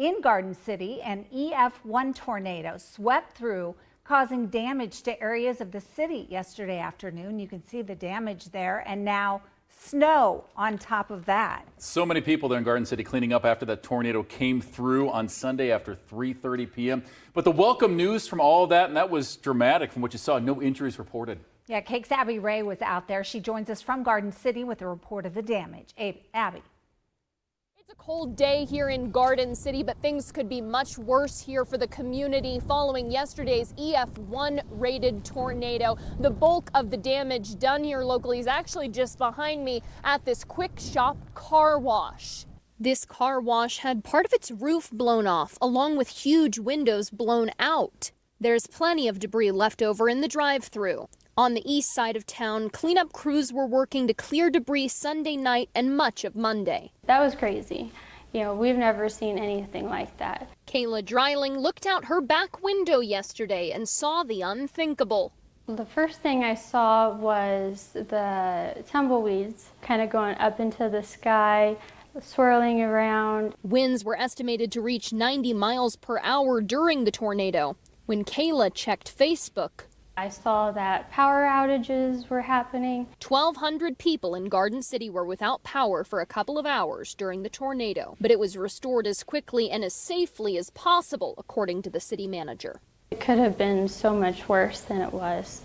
In Garden City, an EF-1 tornado swept through, causing damage to areas of the city yesterday afternoon. You can see the damage there, and now snow on top of that. So many people there in Garden City cleaning up after that tornado came through on Sunday after 3:30 p.m. But the welcome news from all of that, and that was dramatic from what you saw, no injuries reported. Yeah, KAKEland's Wray was out there. She joins us from Garden City with a report of the damage. Abby. It's a cold day here in Garden City, but things could be much worse here for the community following yesterday's EF-1 rated tornado. The bulk of the damage done here locally is actually just behind me at this quick shop car wash. This car wash had part of its roof blown off, along with huge windows blown out. There's plenty of debris left over in the drive-thru. On the east side of town, cleanup crews were working to clear debris Sunday night and much of Monday. That was crazy. We've never seen anything like that. Kayla Dreiling looked out her back window yesterday and saw the unthinkable. The first thing I saw was the tumbleweeds kind of going up into the sky, swirling around. Winds were estimated to reach 90 miles per hour during the tornado. When Kayla checked Facebook, I saw that power outages were happening. 1,200 people in Garden City were without power for a couple of hours during the tornado, but it was restored as quickly and as safely as possible, according to the city manager. It could have been so much worse than it was.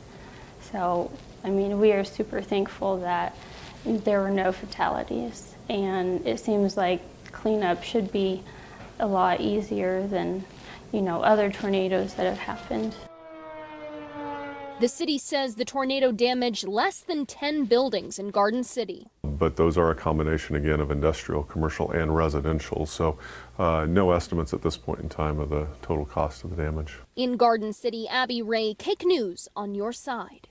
So, we are super thankful that there were no fatalities, and it seems like cleanup should be a lot easier than, other tornadoes that have happened. The city says the tornado damaged less than 10 buildings in Garden City. But those are a combination, again, of industrial, commercial, and residential. So no estimates at this point in time of the total cost of the damage. In Garden City, Abby Wray, KAKE News on your side.